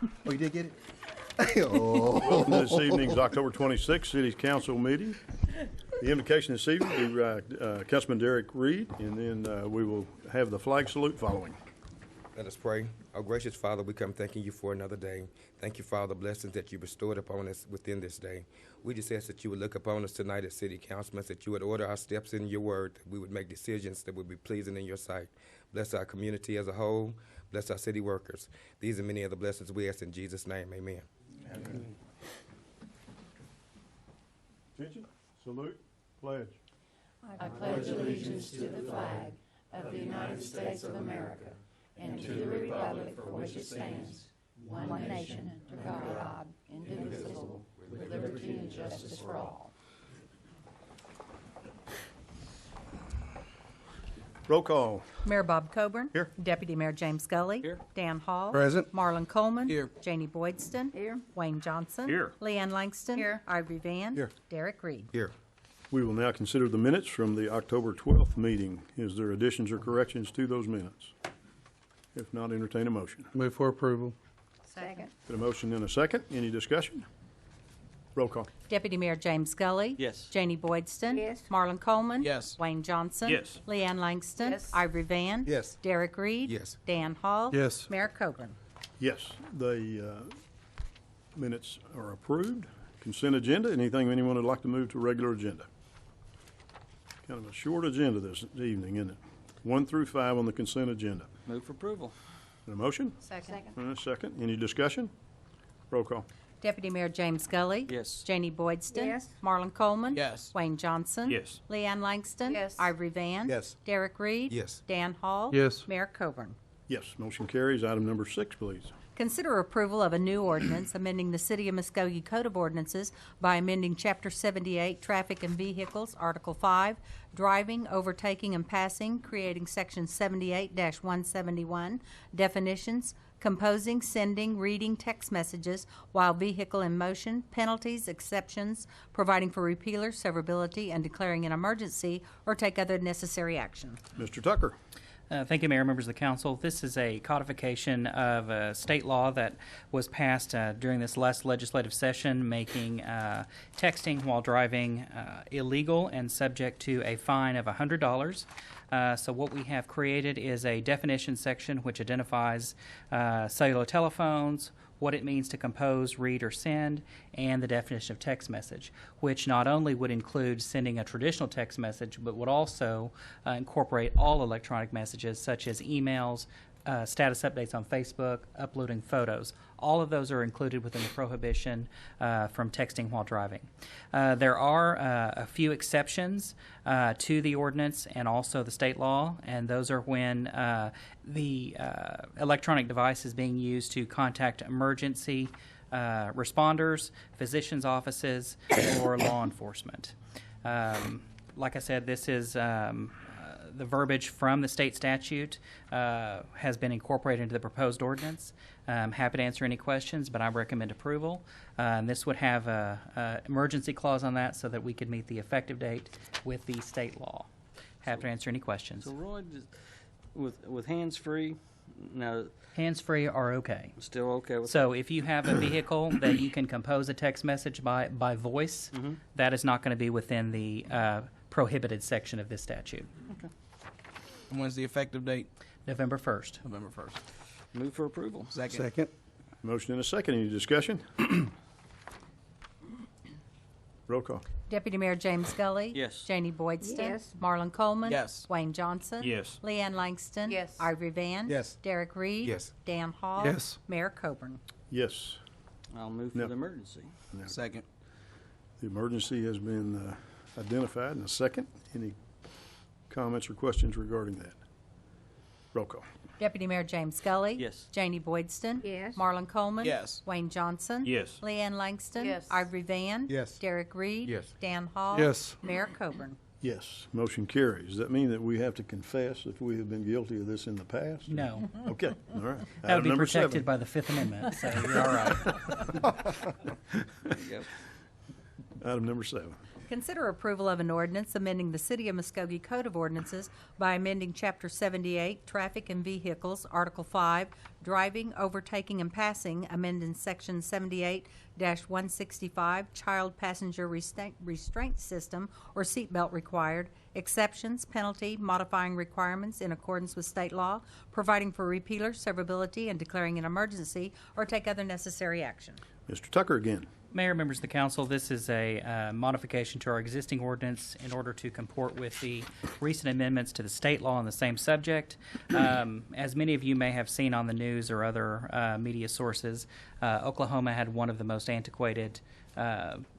Oh, you did get it? Oh. Welcome to this evening's October 26th City Council meeting. The invocation this evening will be Councilman Derek Reed, and then we will have the flag salute following. Let us pray. Our gracious Father, we come thanking you for another day. Thank you for all the blessings that you bestowed upon us within this day. We just ask that you would look upon us tonight as city councilmen, that you would order our steps in your word, that we would make decisions that would be pleasing in your sight. Bless our community as a whole. Bless our city workers. These are many of the blessings we ask in Jesus' name. Amen. Amen. Attention, salute, pledge. I pledge allegiance to the flag of the United States of America and to the republic for which it stands, one nation, under God, indivisible, with liberty and justice for all. Roll call. Mayor Bob Coburn. Here. Deputy Mayor James Scully. Here. Dan Hall. Present. Marlon Coleman. Here. Janie Boydston. Here. Wayne Johnson. Here. Leanne Langston. Here. Ivory Van. Here. Derek Reed. Here. We will now consider the minutes from the October 12th meeting. Is there additions or corrections to those minutes? If not, entertain a motion. Move for approval. Second. Got a motion and a second. Any discussion? Roll call. Deputy Mayor James Scully. Yes. Janie Boydston. Yes. Marlon Coleman. Yes. Wayne Johnson. Yes. Leanne Langston. Yes. Ivory Van. Yes. Derek Reed. Yes. Dan Hall. Yes. Mayor Coburn. Yes, the minutes are approved. Consent agenda, anything anyone would like to move to regular agenda? Kind of a short agenda this evening, isn't it? 1 through 5 on the consent agenda. Move for approval. A motion? Second. And a second. Any discussion? Roll call. Deputy Mayor James Scully. Yes. Janie Boydston. Yes. Marlon Coleman. Yes. Wayne Johnson. Yes. Leanne Langston. Yes. Ivory Van. Yes. Derek Reed. Yes. Dan Hall. Yes. Mayor Coburn. Yes, motion carries. Item number 6, please. Consider approval of a new ordinance amending the City of Muskogee Code of Ordinances by amending Chapter 78, Traffic and Vehicles, Article 5, Driving, Overtaking, and Passing, creating Section 78-171, Definitions, composing, sending, reading text messages while vehicle in motion, penalties, exceptions, providing for repealer, severability, and declaring an emergency, or take other necessary action. Mr. Tucker. Thank you, Mayor, members of the council. This is a codification of a state law that was passed during this last legislative session, making texting while driving illegal and subject to a fine of $100. So what we have created is a definition section which identifies cellular telephones, what it means to compose, read, or send, and the definition of text message, which not only would include sending a traditional text message, but would also incorporate all electronic messages such as emails, status updates on Facebook, uploading photos. All of those are included within the prohibition from texting while driving. There are a few exceptions to the ordinance and also the state law, and those are when the electronic device is being used to contact emergency responders, physicians' offices, or law enforcement. Like I said, this is the verbiage from the state statute has been incorporated into the proposed ordinance. I'm happy to answer any questions, but I recommend approval. And this would have an emergency clause on that so that we could meet the effective date with the state law. Happy to answer any questions. So Roy, with hands-free, no, Hands-free are okay. still okay with So if you have a vehicle that you can compose a text message by voice, that is not going to be within the prohibited section of this statute. When's the effective date? November 1st. November 1st. move for approval. Second. Motion and a second. Any discussion? Roll call. Deputy Mayor James Scully. Yes. Janie Boydston. Yes. Marlon Coleman. Yes. Wayne Johnson. Yes. Leanne Langston. Yes. Ivory Van. Yes. Derek Reed. Yes. Dan Hall. Yes. Mayor Coburn. Yes. I'll move for No. the emergency. Second. The emergency has been identified in a second. Any comments or questions regarding that? Roll call. Deputy Mayor James Scully. Yes. Janie Boydston. Yes. Marlon Coleman. Yes. Wayne Johnson. Yes. Leanne Langston. Yes. Ivory Van. Yes. Derek Reed. Yes. Dan Hall. Yes. Mayor Coburn. Yes. Motion carries. Does that mean that we have to confess if we have been guilty of this in the past? No. Okay. All right. That would be number protected 7. by the Fifth Amendment, so you're all right. There you go. Item number 7. Consider approval of an ordinance amending the City of Muskogee Code of Ordinances by amending Chapter 78, Traffic and Vehicles, Article 5, Driving, Overtaking, and Passing, amending Section 78-165, Child Passenger Restraint System or seatbelt required, exceptions, penalty, modifying requirements in accordance with state law, providing for repealer, severability, and declaring an emergency, or take other necessary action. Mr. Tucker again. Mayor, members of the council, this is a modification to our existing ordinance in order to comport with the recent amendments to the state law on the same subject. As many of you may have seen on the news or other media sources, Oklahoma had one of the most antiquated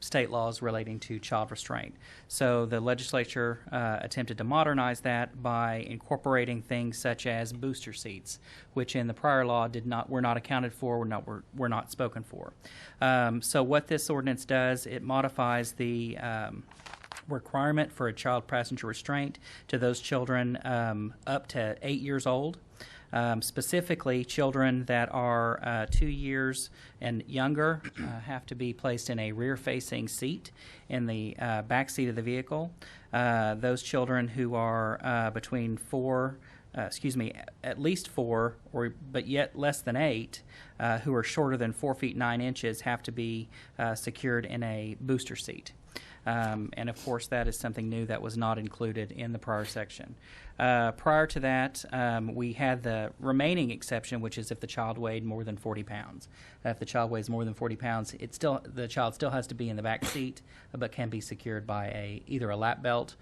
state laws relating to child restraint. So the legislature attempted to modernize that by incorporating things such as booster seats, which in the prior law were not accounted for, were not spoken for. So what this ordinance does, it modifies the requirement for a child passenger restraint to those children up to 8 years old. Specifically, children that are 2 years and younger have to be placed in a rear-facing seat in the back seat of the vehicle. Those children who are between at least 4, but yet less than 8, who are shorter than 4 feet 9 inches, have to be secured in a booster seat. And of course, that is something new that was not included in the prior section. Prior to that, we had the remaining exception, which is if the child weighed more than 40 pounds. If the child weighs more than 40 pounds, the child still has to be in the back seat, but can be secured by either a lap belt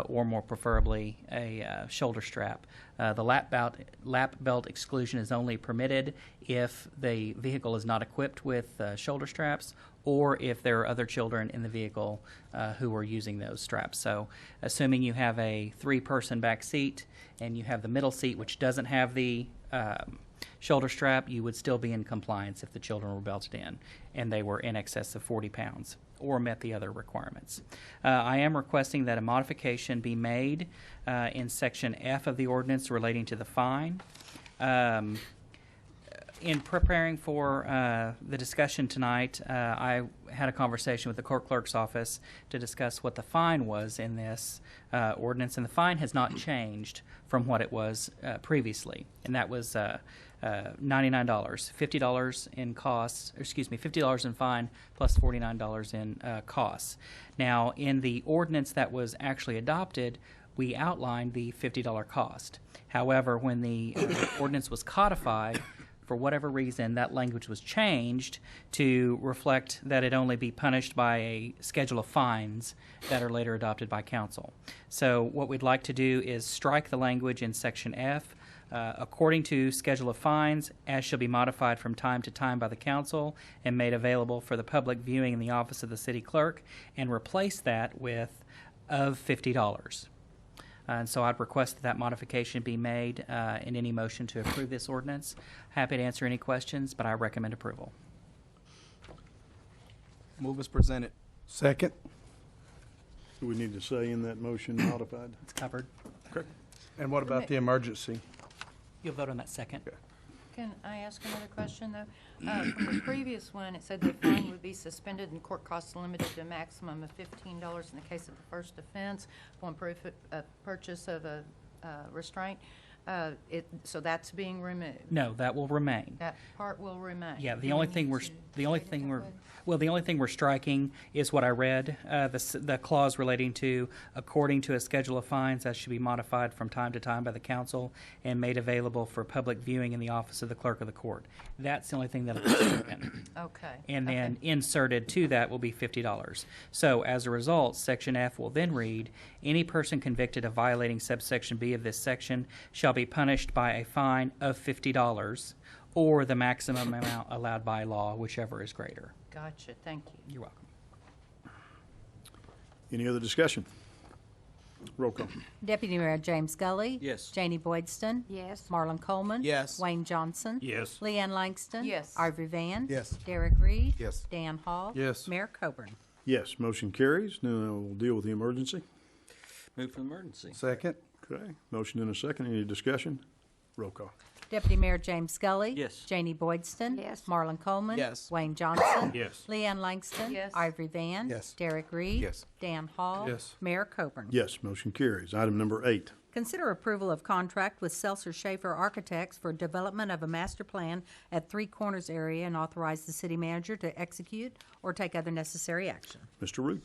or, more preferably, a shoulder strap. The lap belt exclusion is only permitted if the vehicle is not equipped with shoulder straps, or if there are other children in the vehicle who are using those straps. So assuming you have a 3-person back seat and you have the middle seat, which doesn't have the shoulder strap, you would still be in compliance if the children were belted in and they were in excess of 40 pounds or met the other requirements. I am requesting that a modification be made in Section F of the ordinance relating to the fine. In preparing for the discussion tonight, I had a conversation with the court clerk's office to discuss what the fine was in this ordinance, and the fine has not changed from what it was previously, and that was $99, $50 in costs, $50 in fine plus $49 in costs. Now, in the ordinance that was actually adopted, we outlined the $50 cost. However, when the ordinance was codified, for whatever reason, that language was changed to reflect that it only be punished by a schedule of fines that are later adopted by council. So what we'd like to do is strike the language in Section F, according to schedule of fines, as shall be modified from time to time by the council and made available for the public viewing in the office of the city clerk, and replace that with of $50. And so I'd request that modification be made in any motion to approve this ordinance. Happy to answer any questions, but I recommend approval. Move as presented. Second. Do we need to say in that motion modified? It's covered. Okay. And what about the emergency? You'll vote on that second. Can I ask another question, though? From the previous one, it said the fine would be suspended and court costs limited to a maximum of $15 in the case of the first offense upon purchase of a restraint. So that's being removed. No, that will remain. That part will remain. Yeah, the only thing we're striking is what I read, the clause relating to according to a schedule of fines that should be modified from time to time by the council and made available for public viewing in the office of the clerk of the court. That's the only thing that'll be stricken. Okay. And then inserted to that will be $50. So as a result, Section F will then read, any person convicted of violating subsection B of this section shall be punished by a fine of $50 or the maximum amount allowed by law, whichever is greater. Gotcha. Thank you. You're welcome. Any other discussion? Roll call. Deputy Mayor James Gully. Yes. Janie Boydston. Yes. Marlon Coleman. Yes. Wayne Johnson. Yes. Leanne Langston. Yes. Ivy Van. Yes. Derek Reed. Yes. Dan Hall. Yes. Mayor Coburn. Yes, motion carries. Now we'll deal with the emergency. Move for emergency. Second. Okay, motion and a second. Any discussion? Roll call. Deputy Mayor James Scully. Yes. Janie Boydston. Yes. Marlon Coleman. Yes. Wayne Johnson. Yes. Leanne Langston. Yes. Ivory Van. Yes. Derek Reed. Yes. Dan Hall. Yes. Mayor Coburn. Yes, motion carries. Item number 8. Consider approval of contract with Seltzer Schaefer Architects for development of a master plan at Three Corners area and authorize the city manager to execute or take other necessary action. Mr. Root.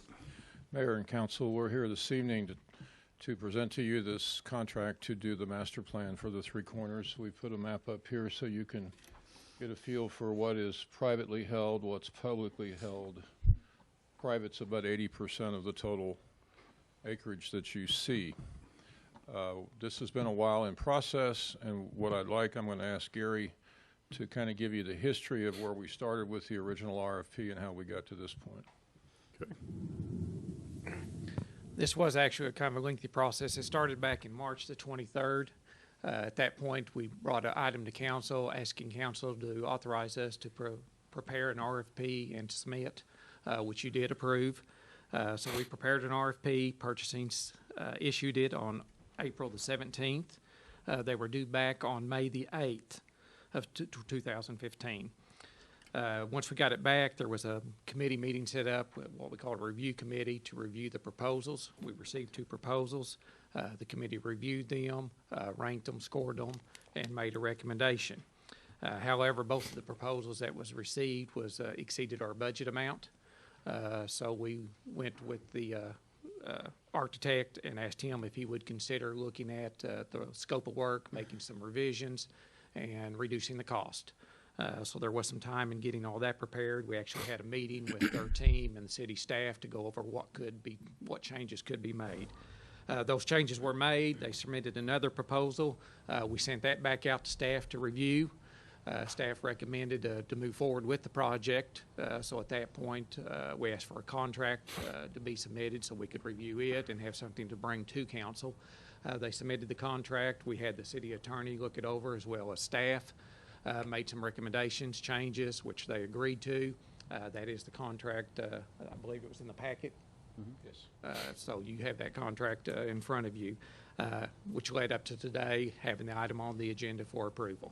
Mayor and council, we're here this evening to present to you this contract to do the master plan for the Three Corners. We put a map up here so you can get a feel for what is privately held, what's publicly held. Private's about 80% of the total acreage that you see. This has been a while in process, and what I'm going to ask Gary to kind of give you the history of where we started with the original RFP and how we got to this point. Okay. This was actually a kind of a lengthy process. It started back in March the 23rd. At that point, we brought an item to council asking council to authorize us to prepare an RFP and submit, which you did approve. So we prepared an RFP, purchasing issued it on April the 17th. They were due back on May the 8th of 2015. Once we got it back, there was a committee meeting set up, what we call a review committee, to review the proposals. We received 2 proposals. The committee reviewed them, ranked them, scored them, and made a recommendation. However, both of the proposals that was received exceeded our budget amount. So we went with the architect and asked him if he would consider looking at the scope of work, making some revisions, and reducing the cost. So there was some time in getting all that prepared. We actually had a meeting with their team and the city staff to go over what changes could be made. Those changes were made. They submitted another proposal. We sent that back out to staff to review. Staff recommended to move forward with the project. So at that point, we asked for a contract to be submitted so we could review it and have something to bring to council. They submitted the contract. We had the city attorney look it over as well as staff. Made some recommendations, changes, which they agreed to. That is the contract. I believe it was in the packet. Yes. So you have that contract in front of you, which led up to today having the item on the agenda for approval.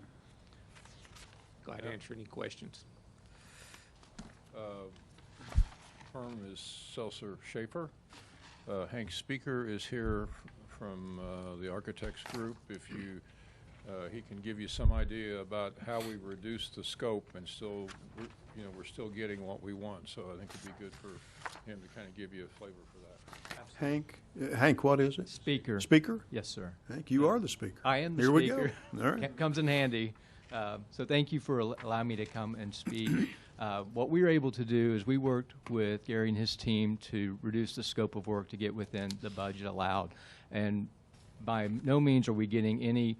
Glad to answer any questions. Firm is Seltzer Schaefer. Hank Speaker is here from the architects group. If you he can give you some idea about how we reduced the scope and still, we're still getting what we want. So I think it'd be good for him to kind of give you a flavor for that. Hank, what is it? Speaker. Speaker? Yes, sir. Hank, you are the speaker. I am the Here speaker. we go. All right. Comes in handy. So thank you for allowing me to come and speak. What we were able to do is we worked with Gary and his team to reduce the scope of work to get within the budget allowed. And by no means are we getting any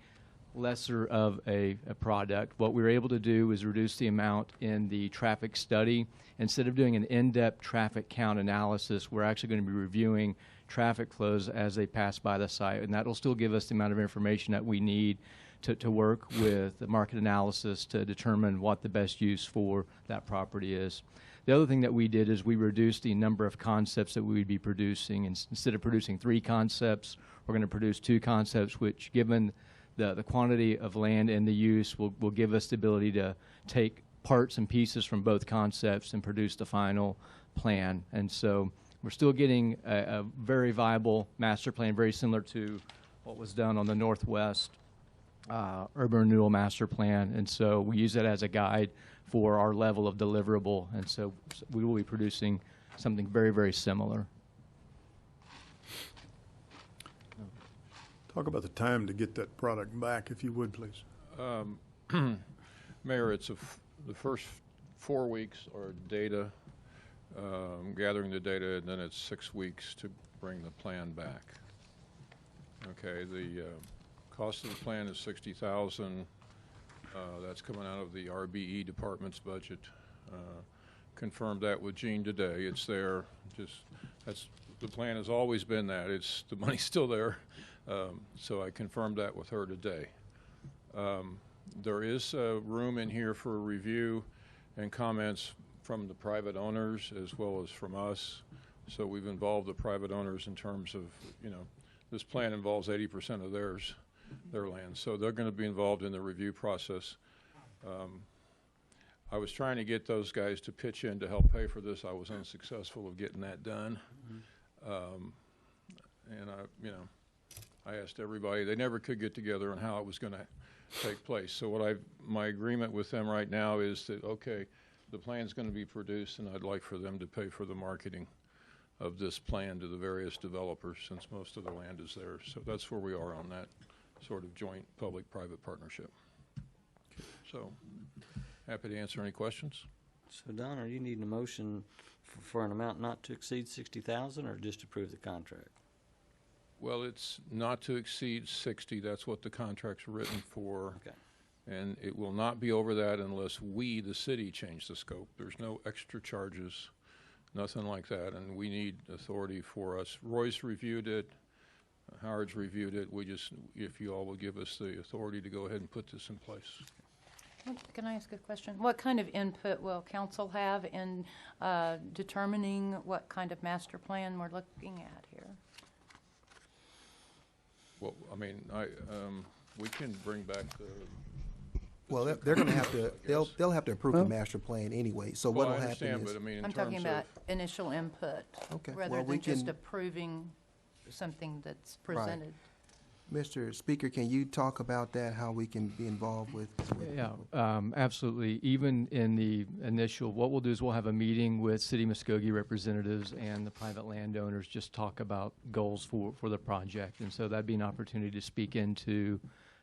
lesser of a product. What we were able to do is reduce the amount in the traffic study. Instead of doing an in-depth traffic count analysis, we're actually going to be reviewing traffic flows as they pass by the site, and that will still give us the amount of information that we need to work with the market analysis to determine what the best use for that property is. The other thing that we did is we reduced the number of concepts that we would be producing. Instead of producing 3 concepts, we're going to produce 2 concepts, which, given the quantity of land and the use, will give us the ability to take parts and pieces from both concepts and produce the final plan. And so we're still getting a very viable master plan, very similar to what was done on the Northwest Urban Renewal Master Plan. And so we use that as a guide for our level of deliverable. And so we will be producing something very, very similar. Talk about the time to get that product back, if you would, please. Mayor, it's the first 4 weeks are data, gathering the data, and then it's 6 weeks to bring the plan back. Okay, the cost of the plan is $60,000. That's coming out of the RBE department's budget. Confirmed that with Gene today. It's there. The plan has always been that. The money's still there. So I confirmed that with her today. There is room in here for review and comments from the private owners as well as from us. So we've involved the private owners in terms of, this plan involves 80% of theirs. their land. So they're going to be involved in the review process. I was trying to get those guys to pitch in to help pay for this. I was unsuccessful of getting that done. And I asked everybody, they never could get together on how it was going to take place. So my agreement with them right now is that, okay, the plan's going to be produced, and I'd like for them to pay for the marketing of this plan to the various developers, since most of the land is theirs. So that's where we are on that sort of joint public-private partnership. So happy to answer any questions. So Don, are you needing a motion for an amount not to exceed 60,000, or just approve the contract? Well, it's not to exceed 60. That's what the contract's written for. Okay. And it will not be over that unless we, the city, change the scope. There's no extra charges, nothing like that. And we need authority for us. Roy's reviewed it. Howard's reviewed it. We just, if you all will give us the authority to go ahead and put this in place. Can I ask a question? What kind of input will council have in determining what kind of master plan we're looking at here? Well, I mean, we can bring back the. Well, they're going to have to, they'll have to approve the master plan anyway. So Well, what'll I happen understand, is. but I mean, in I'm terms talking of. about initial input, Okay, rather well, we than just can- approving something that's presented. Mr. Speaker, can you talk about that, how we can be involved with? Yeah, absolutely. Even in the initial, what we'll do is we'll have a meeting with City Muskogee representatives and the private landowners, just talk about goals for the project. And so that'd be an opportunity to speak into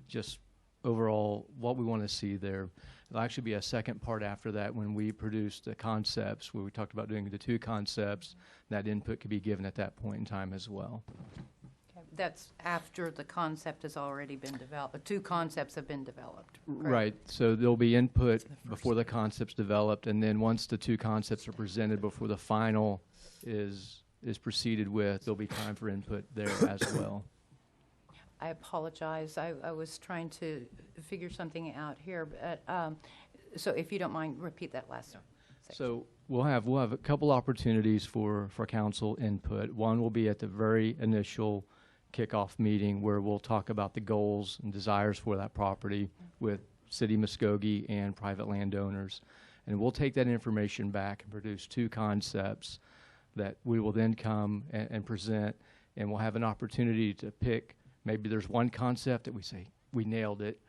just overall what we want to see there. There'll actually be a second part after that when we produce the concepts, where we talked about doing the 2 concepts. That input could be given at that point in time as well. Okay. That's after the concept has already been developed. The 2 concepts have been developed. correct? Right, so there'll be input before the concept's developed, and then once the 2 concepts are presented before the final is proceeded with, there'll be time for input there as well. I apologize. I was trying to figure something out here, but so if you don't mind, repeat that last section. So we'll have a couple opportunities for council input. One will be at the very initial kickoff meeting, where we'll talk about the goals and desires for that property with City Muskogee and private landowners. And we'll take that information back and produce 2 concepts that we will then come and present, and we'll have an opportunity to pick. Maybe there's one concept that we say, we nailed it,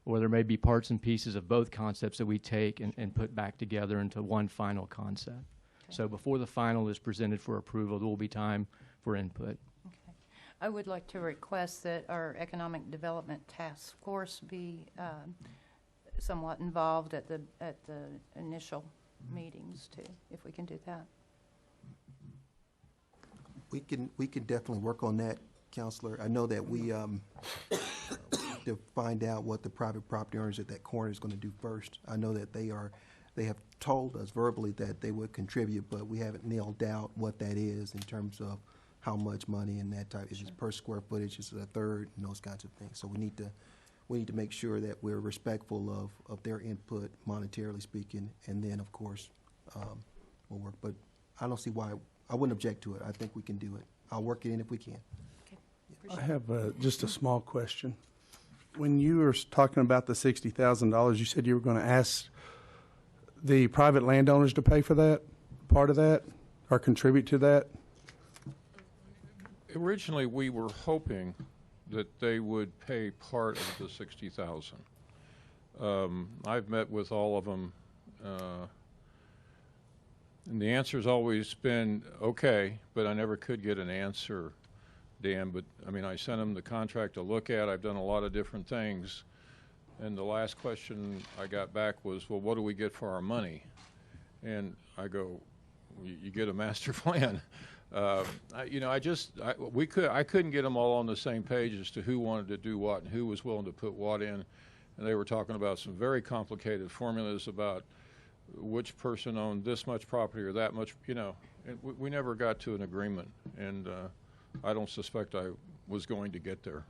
or there may be parts and pieces of both concepts that we take and put back together into one final concept. Okay. So before the final is presented for approval, there will be time for input. Okay. I would like to request that our Economic Development Task Force be somewhat involved at the initial meetings too, if we can do that. We can definitely work on that, Counselor. I know that we, to find out what the private property owners at that corner is going to do first. I know that they have told us verbally that they would contribute, but we haven't nailed down what that is in terms of how much money and that type. Is it per square footage? Is it a third? And those kinds of things. So we need to make sure that we're respectful of their input, monetarily speaking, and then, of course, we'll work. But I don't see why, I wouldn't object to it. I think we can do it. I'll work it in if we can. I have just a small question. When you were talking about the $60,000, you said you were going to ask the private landowners to pay for that, part of that, or contribute to that? Originally, we were hoping that they would pay part of the $60,000. I've met with all of them, and the answer's always been okay, but I never could get an answer, Dan. But I mean, I sent them the contract to look at. I've done a lot of different things, and the last question I got back was, well, what do we get for our money? And I go, you get a master plan. I couldn't get them all on the same page as to who wanted to do what and who was willing to put what in. And they were talking about some very complicated formulas about which person owned this much property or that much, and we never got to an agreement. And I don't suspect I was going to get there.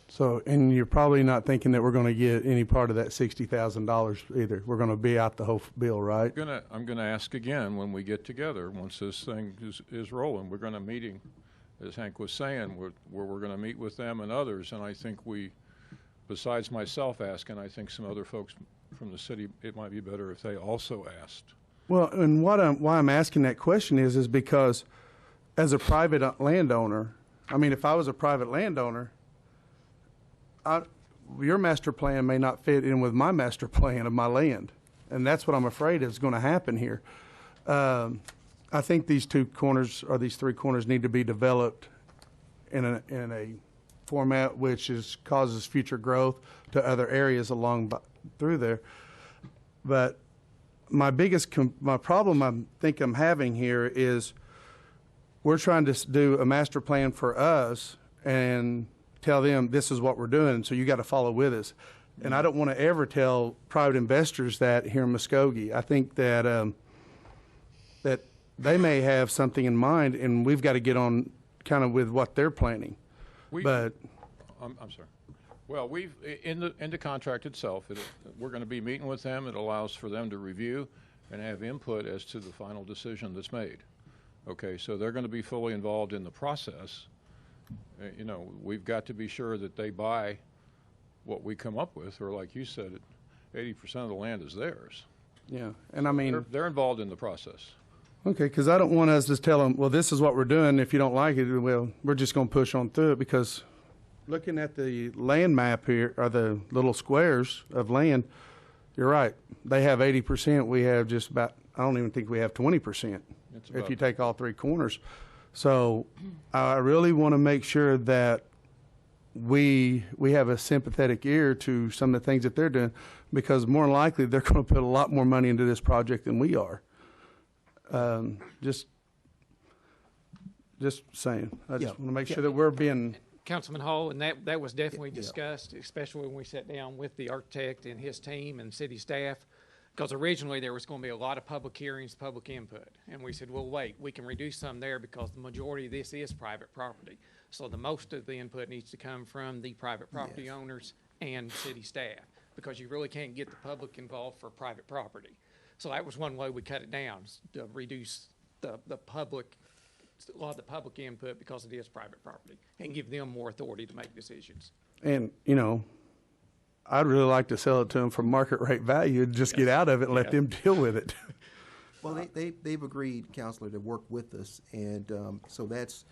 So, and you're probably not thinking that we're going to get any part of that $60,000 either. We're going to be out the whole bill, right? I'm gonna ask again when we get together, once this thing is rolling. We're going to meeting, as Hank was saying, where we're going to meet with them and others, and I think we besides myself asking, I think some other folks from the city, it might be better if they also asked. Well, and why I'm asking that question is because as a private landowner, I mean, if I was a private landowner, your master plan may not fit in with my master plan of my land. And that's what I'm afraid is going to happen here. I think these two corners or these three corners need to be developed in a format which causes future growth to other areas through there. But my problem I'm having here is we're trying to do a master plan for us and tell them this is what we're doing, so you got to follow with us. And I don't want to ever tell private investors that here in Muskogee. I think that that they may have something in mind, and we've got to get on kind of with what they're planning. I'm sorry. Well, we've in the contract itself, we're going to be meeting with them. It allows for them to review and have input as to the final decision that's made. Okay, so they're going to be fully involved in the process. You know, we've got to be sure that they buy what we come up with, or like you said, 80% of the land is theirs. Yeah, and I mean, they're involved in the process. Okay, because I don't want us to tell them, well, this is what we're doing. If you don't like it, well, we're just going to push on through it. Because looking at the land map here, or the little squares of land, you're right. They have 80%. We have just about, I don't even think we have 20% if you take all three corners. So I really want to make sure that we have a sympathetic ear to some of the things that they're doing, because more than likely they're going to put a lot more money into this project than we are. Just saying. I just want to make sure that we're being. Councilman Hall, and that was definitely discussed, especially when we sat down with the architect and his team and city staff, because originally there was going to be a lot of public hearings, public input. And we said, well, wait, we can reduce some there because the majority of this is private property. So the most of the input needs to come from the private property owners and city staff, because you really can't get the public involved for private property. So that was one way we cut it down, to reduce the public, a lot of the public input, because it is private property, and give them more authority to make decisions. And, you know, I'd really like to sell it to them for market rate value and just get out of it and let them deal with it. Well, they've agreed, Counselor, to work with us, and so that's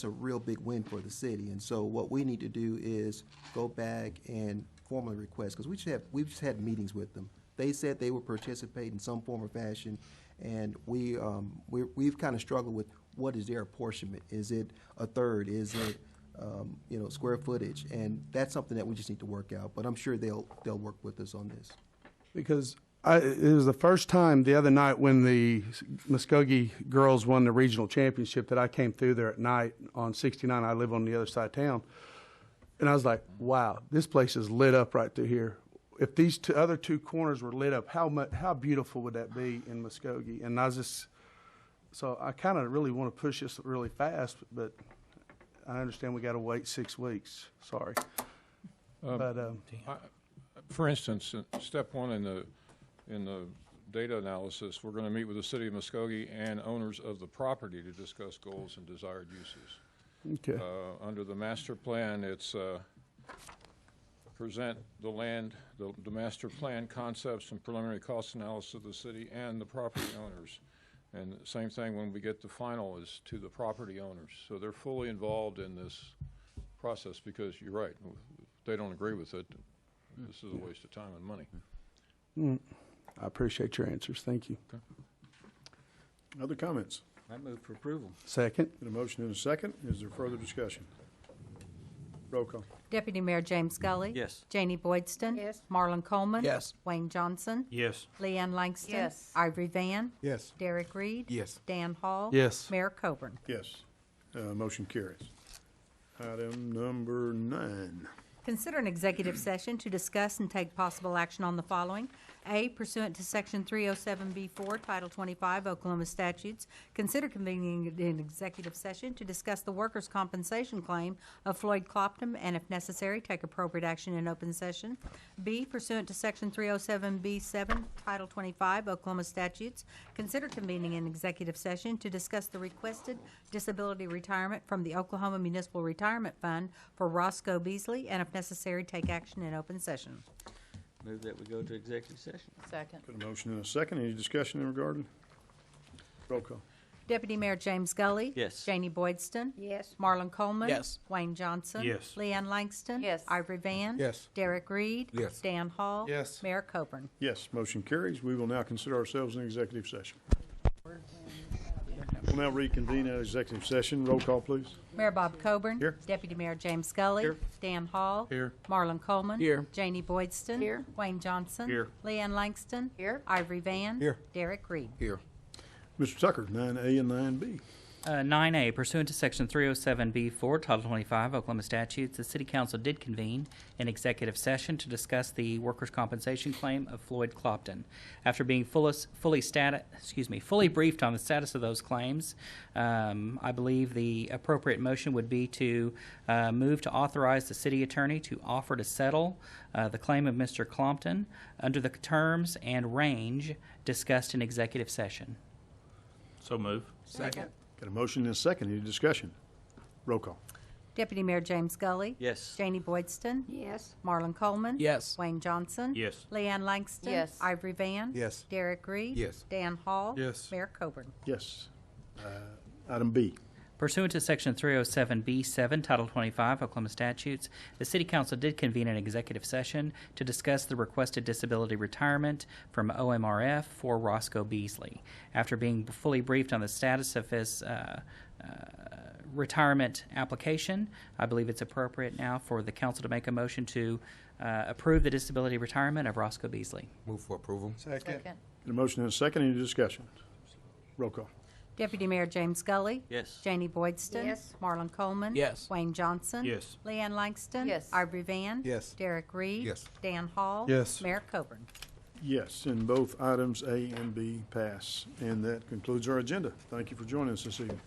a real big win for the city. And so what we need to do is go back and formally request, because we've just had meetings with them. They said they would participate in some form or fashion, and we've kind of struggled with what is their apportionment. Is it a third? Is it square footage? And that's something that we just need to work out. But I'm sure they'll work with us on this. Because it was the first time the other night when the Muskogee girls won the regional championship that I came through there at night on 69. I live on the other side of town. And I was like, wow, this place is lit up right through here. If these other two corners were lit up, how beautiful would that be in Muskogee? And so I kind of really want to push this really fast, but I understand we got to wait 6 weeks. Sorry. For instance, step one in the data analysis, we're going to meet with the city of Muskogee and owners of the property to discuss goals and desired uses. Okay. Under the master plan, it's present the land, the master plan concepts and preliminary cost analysis of the city and the property owners. And same thing when we get to final is to the property owners. So they're fully involved in this process, because you're right, if they don't agree with it, this is a waste of time and money. I appreciate your answers. Thank you. Okay. Other comments? I move for approval. Second. Got a motion and a second. Is there further discussion? Roll call. Deputy Mayor James Scully. Yes. Janie Boydston. Yes. Marlon Coleman. Yes. Wayne Johnson. Yes. Leanne Langston. Yes. Ivory Van. Yes. Derek Reed. Yes. Dan Hall. Yes. Mayor Coburn. Yes. Motion carries. Item number 9. Consider an executive session to discuss and take possible action on the following. A, pursuant to Section 307B4, Title 25 Oklahoma statutes, consider convening an executive session to discuss the workers' compensation claim of Floyd Clopton, and if necessary, take appropriate action in open session. B, pursuant to Section 307B7, Title 25 Oklahoma statutes, consider convening an executive session to discuss the requested disability retirement from the Oklahoma Municipal Retirement Fund for Roscoe Beasley, and if if necessary, take action in open session. Move that we go to executive session. Second. Got a motion and a second. Any discussion in regard? Roll call. Deputy Mayor James Gully. Yes. Janie Boydston. Yes. Marlon Coleman. Yes. Wayne Johnson. Yes. Leanne Langston. Yes. Ivory Van. Yes. Derek Reed. Yes. Dan Hall. Yes. Mayor Coburn. Yes, motion carries. We will now consider ourselves in executive session. We'll now reconvene our executive session. Roll call, please. Mayor Bob Coburn. Here. Deputy Mayor James Gully. Here. Dan Hall. Here. Marlon Coleman. Here. Janie Boydston. Here. Wayne Johnson. Here. Leanne Langston. Here. Ivory Van. Here. Derek Reed. Here. Mr. Tucker, 9A and 9B. 9A, pursuant to Section 307B4, Title 25 Oklahoma statutes, the City Council did convene an executive session to discuss the workers' compensation claim of Floyd Clopton. After being fully briefed on the status of those claims, I believe the appropriate motion would be to move to authorize the city attorney to offer to settle the claim of Mr. Clopton under the terms and range discussed in executive session. So move. Second. Got a motion and a second. Any discussion? Roll call. Deputy Mayor James Gully. Yes. Janie Boydston. Yes. Marlon Coleman. Yes. Wayne Johnson. Yes. Leanne Langston. Yes. Ivory Van. Yes. Derek Reed. Yes. Dan Hall. Yes. Mayor Coburn. Yes. Item B. Pursuant to Section 307B7, Title 25 Oklahoma statutes, the City Council did convene an executive session to discuss the requested disability retirement from OMRF for Roscoe Beasley. After being fully briefed on the status of his retirement application, I believe it's appropriate now for the council to make a motion to approve the disability retirement of Roscoe Beasley. Move for approval. Second. Got a motion and a second. Any discussion? Roll call. Deputy Mayor James Gully. Yes. Janie Boydston. Yes. Marlon Coleman. Yes. Wayne Johnson. Yes. Leanne Langston. Yes. Ivory Van. Yes. Derek Reed. Yes. Dan Hall. Yes. Mayor Coburn. Yes, and both items A and B pass. And that concludes our agenda. Thank you for joining us this evening.